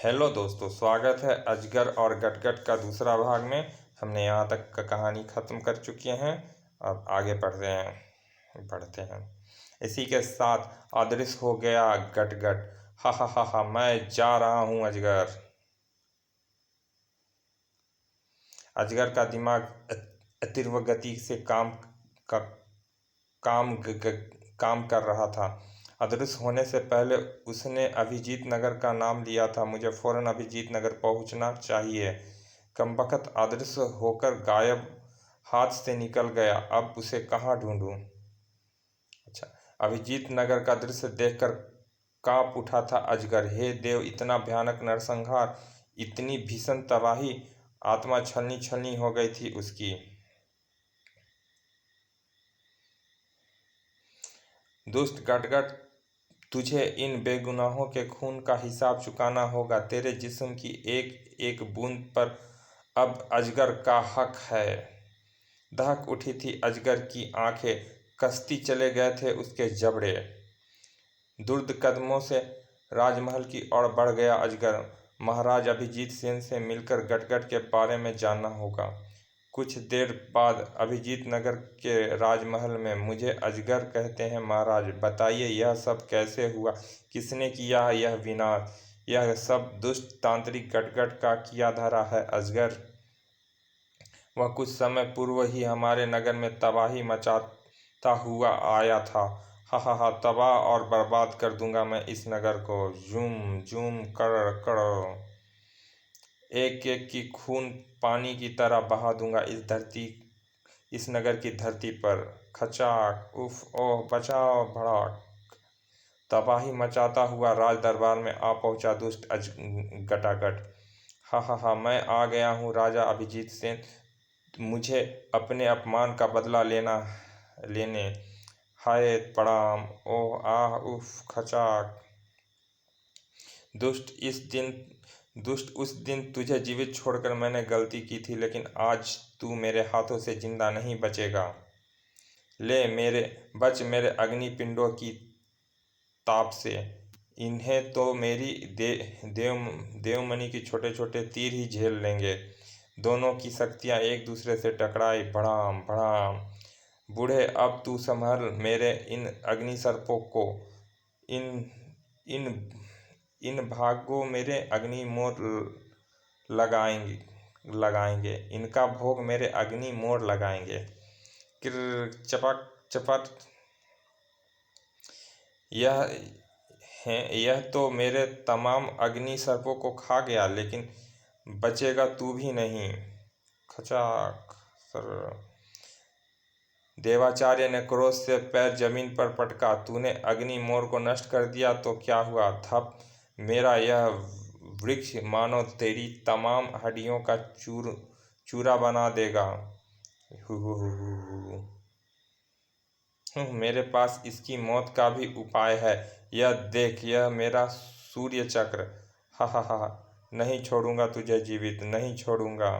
Hello दोस्तों, स्वागत है अजगर और गटगट का दूसरा भाग में। हमने यहाँ तक का कहानी ख़त्म कर चुके हैं। अब आगे बढ़ते हैं। इसी के साथ अदृश्य हो गया गटगट। हा हा हा हा, मैं जा रहा हूँ अजगर। अजगर का दिमाग तीव्र गति से का काम ग, ग, काम कर रहा था। अदृश्य होने से पहले उसने अभिजीत नगर का नाम लिया था। मुझे फौरन अभिजीत नगर पहुंचना चाहिए। कमबख्त अदृश्य होकर गायब, हाथ से निकल गया। अब उसे कहाँ ढूंढूं? अच्छा, अभिजीत नगर का दृश्य देखकर कांप उठा था अजगर। हे देव, इतना भयानक नरसंहार, इतनी भीषण तबाही! आत्मा छलनी छलनी हो गई थी उसकी। दुष्ट गटगट, तुझे इन बेगुनाहों के खून का हिसाब चुकाना होगा। तेरे जिस्म की एक एक बूंद पर अब अजगर का हक है। दहक उठी थी अजगर की आंखें, कसती चले गए थे उसके जबड़े। द्रुत कदमों से राजमहल की ओर बढ़ गया अजगर। महाराज अभिजीत सेन से मिलकर गटगट के बारे में जानना होगा। कुछ देर बाद अभिजीत नगर के राजमहल में। मुझे अजगर कहते हैं महाराज। बताइए, यह सब कैसे हुआ? किसने किया यह विनाश? यह सब दुष्ट तांत्रिक गटगट का किया धरा है अजगर। वह कुछ समय पूर्व ही हमारे नगर में तबाही मचाता हुआ आया था। हा हा हा, तबाह और बर्बाद कर दूंगा मैं इस नगर को। जूम जूम कर कर एक एक की खून पानी की तरह बहा दूंगा इस नगर की धरती पर। खचाक, उफ, ओह, बचाओ, भड़ाक! तबाही मचाता हुआ राज दरबार में आ पहुंचा दुष्ट गटागट। हा हा हा, मैं आ गया हूँ राजा अभिजीत सेन। मुझे अपने अपमान का बदला लेने। हाय प्रणाम, ओह, आह, उफ, खचाक! दुष्ट उस दिन तुझे जीवित छोड़कर मैंने गलती की थी, लेकिन आज तू मेरे हाथों से जिंदा नहीं बचेगा। ले बच मेरे अग्नि पिंडों की ताप से। इन्हें तो मेरी देवमणि की छोटे छोटे तीर ही झेल लेंगे। दोनों की शक्तियां एक दूसरे से टकराई। भड़ाम भड़ाम। बूढ़े, अब तू संभल मेरे इन अग्नि सर्पों को। इन इन इन भागों मेरे अग्नि मोर लगाएंगे। इनका भोग मेरे अग्नि मोर लगाएंगे। किर चपक चपट। यह तो मेरे तमाम अग्नि सर्पों को खा गया, लेकिन बचेगा तू भी नहीं। खचाक सर। देवाचार्य ने क्रोध से पैर जमीन पर पटका। तूने अग्नि मोर को नष्ट कर दिया तो क्या हुआ? धप! मेरा यह वृक्ष मानो तेरी तमाम हड्डियों का चूरा बना देगा। मेरे पास इसकी मौत का भी उपाय है। यह देख, यह मेरा सूर्य चक्र। हा हा हा, नहीं छोड़ूंगा तुझे जीवित, नहीं छोड़ूंगा।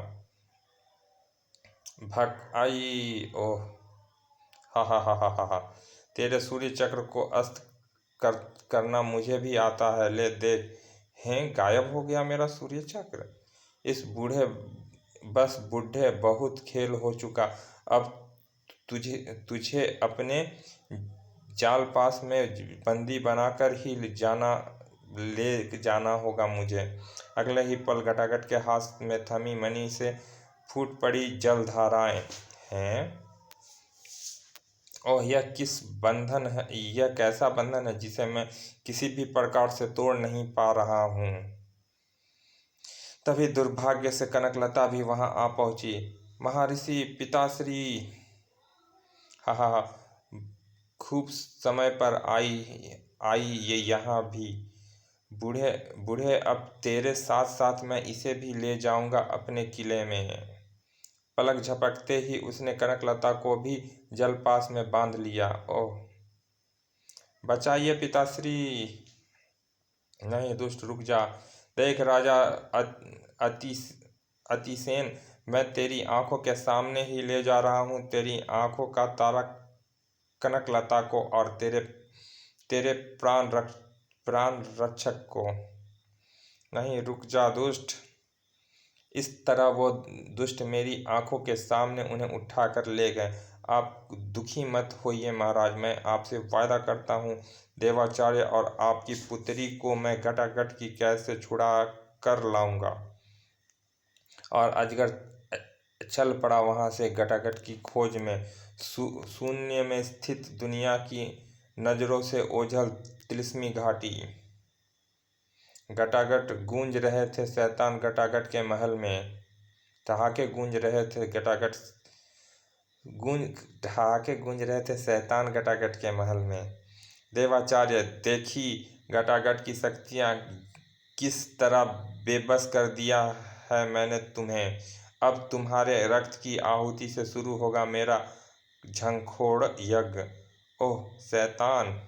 भक आई, ओह, हा हा हा हा हा हा। तेरे सूर्य चक्र को अस्त करना मुझे भी आता है। ले देख, हैं, गायब हो गया मेरा सूर्य चक्र। इस बूढ़े बहुत खेल हो चुका। अब तुझे अपने जाल पास में बंदी बनाकर ही ले जाना होगा मुझे। अगले ही पल गटागट के हाथ में थमी मणि से फूट पड़ी जलधाराएं। हैं? ओह, यह कैसा बंधन है जिसे मैं किसी भी प्रकार से तोड़ नहीं पा रहा हूँ। तभी दुर्भाग्य से कनकलता भी वहां आ पहुंची। महर्षि पिताश्री! हा हा हा, खूब समय पर आई ये यहाँ भी। बूढ़े, अब तेरे साथ साथ मैं इसे भी ले जाऊंगा अपने किले में। पलक झपकते ही उसने कनकलता को भी जलपास में बांध लिया। ओह, बचाइए पिताश्री! नहीं दुष्ट, रुक जा। देख राजा अतिसेन, मैं तेरी आंखों के सामने ही ले जा रहा हूँ तेरी आंखों का तारा कनकलता को और तेरे प्राण रक्षक को। नहीं, रुक जा दुष्ट। इस तरह वो दुष्ट मेरी आंखों के सामने उन्हें उठाकर ले गए। आप दुखी मत होइए महाराज, मैं आपसे वादा करता हूँ देवाचार्य और आपकी पुत्री को मैं घटाघट की कैद से छुड़ा कर लाऊंगा। और अजगर चल पड़ा वहां से घटाघट की खोज में। शून्य में स्थित दुनिया की नजरों से ओझल तिलिस्मी घाटी। घटाघट गूंज रहे थे शैतान घटाघट के महल में। ठहाके गूंज रहे थे ठहाके गूंज रहे थे शैतान घटाघट के महल में। देवाचार्य देखी घटाघट की शक्तियाँ किस तरह बेबस कर दिया है मैंने तुम्हें। अब तुम्हारे रक्त की आहुति से शुरू होगा मेरा झंखोड़ यज्ञ। ओह शैतान,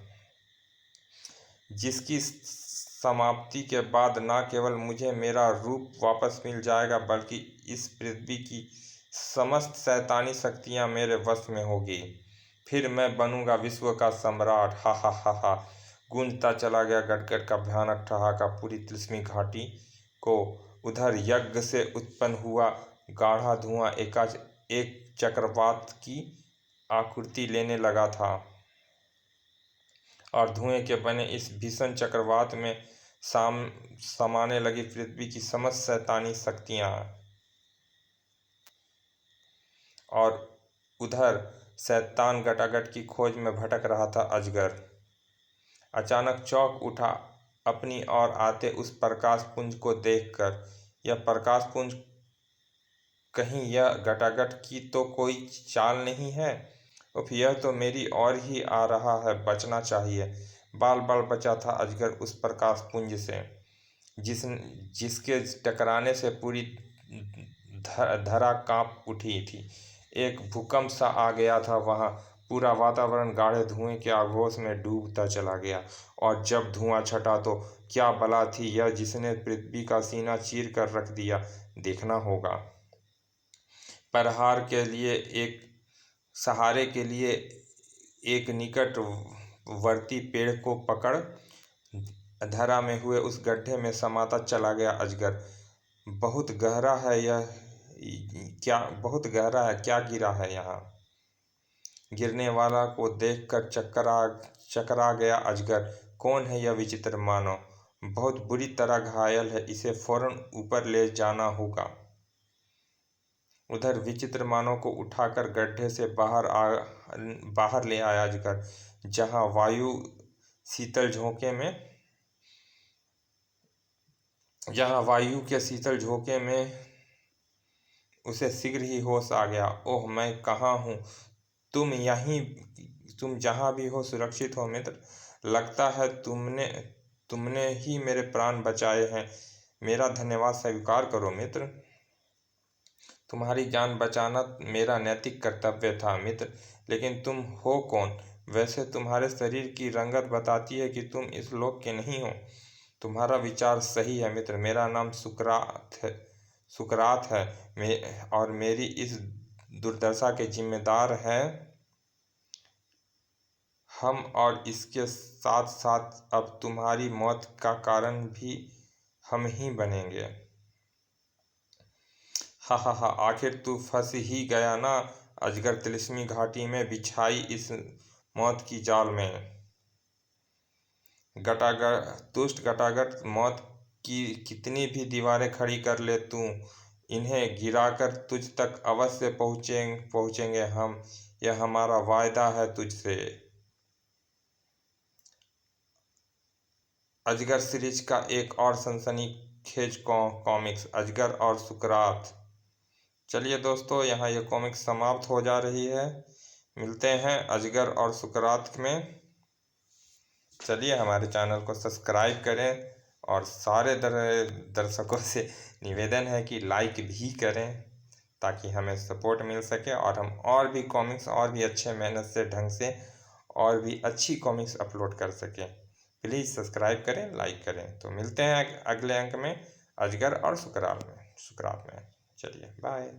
जिसकी समाप्ति के बाद न केवल मुझे मेरा रूप वापस मिल जाएगा बल्कि इस पृथ्वी की समस्त शैतानी शक्तियाँ मेरे वश में होगी। फिर मैं बनूंगा विश्व का सम्राट। हा हा हा हा। गूंजता चला गया गटगट का भयानक ठहाका पूरी तिलिस्मी घाटी को। उधर यज्ञ से उत्पन्न हुआ गाढ़ा धुआं एक चक्रवात की आकृति लेने लगा था और धुएं के बने इस भीषण चक्रवात में समाने लगी पृथ्वी की समस्त शैतानी शक्तियाँ। और उधर शैतान घटाघट की खोज में भटक रहा था अजगर। अचानक चौंक उठा अपनी ओर आते उस प्रकाश पुंज को देखकर। यह प्रकाश पुंज, कहीं यह घटाघट की तो कोई चाल नहीं है? उफ, यह तो मेरी ओर ही आ रहा है, बचना चाहिए। बाल बाल बचा था अजगर उस प्रकाश पुंज से, जिसके टकराने से पूरी धरा कांप उठी थी। एक भूकंप सा आ गया था वहाँ। पूरा वातावरण गाढ़े धुएं के आघोष में डूबता चला गया। और जब धुआं छटा तो क्या बला थी यह जिसने पृथ्वी का सीना चीर कर रख दिया। देखना होगा। प्रहार के लिए एक सहारे के लिए एक निकटवर्ती पेड़ को पकड़ धरा में हुए उस गड्ढे में समाता चला गया अजगर। बहुत गहरा है यह, बहुत गहरा है, क्या गिरा है यहाँ? गिरने वाला को देखकर चकरा गया अजगर। कौन है यह विचित्र मानव? बहुत बुरी तरह घायल है, इसे फौरन ऊपर ले जाना होगा। उधर विचित्र मानव को उठाकर गड्ढे से बाहर ले आया अजगर, जहाँ वायु के शीतल झोंके में उसे शीघ्र ही होश आ गया। ओह, मैं कहाँ हूँ? तुम जहाँ भी हो सुरक्षित हो मित्र। लगता है तुमने ही मेरे प्राण बचाए हैं। मेरा धन्यवाद स्वीकार करो मित्र। तुम्हारी जान बचाना मेरा नैतिक कर्तव्य था मित्र। लेकिन तुम हो कौन? वैसे तुम्हारे शरीर की रंगत बताती है कि तुम इस लोक के नहीं हो। तुम्हारा विचार सही है मित्र। मेरा नाम सुकरात है और मेरी इस दुर्दशा के जिम्मेदार हैं हम, और इसके साथ साथ अब तुम्हारी मौत का कारण भी हम ही बनेंगे। हा हा हा, आखिर तू फंस ही गया ना अजगर तिलिस्मी घाटी में बिछाई इस मौत की जाल में। दुष्ट घटाघट, मौत की कितनी भी दीवारें खड़ी कर ले तू, इन्हें गिराकर तुझ तक अवश्य पहुँचेंगे हम। यह हमारा वायदा है तुझसे। अजगर सीरीज का एक और सनसनीखेज कॉमिक्स, अजगर और सुकरात। चलिए दोस्तों, यहाँ ये कॉमिक्स समाप्त हो जा रही है। मिलते हैं अजगर और सुकरात में। चलिए, हमारे चैनल को सब्सक्राइब करें और सारे दर्शकों से निवेदन है कि लाइक भी करें ताकि हमें सपोर्ट मिल सके और हम और भी कॉमिक्स और भी अच्छे मेहनत से ढंग से और भी अच्छी कॉमिक्स अपलोड कर सकें। प्लीज़ सब्सक्राइब करें, लाइक करें। तो मिलते हैं अगले अंक में अजगर और सुकरात में। चलिए बाय।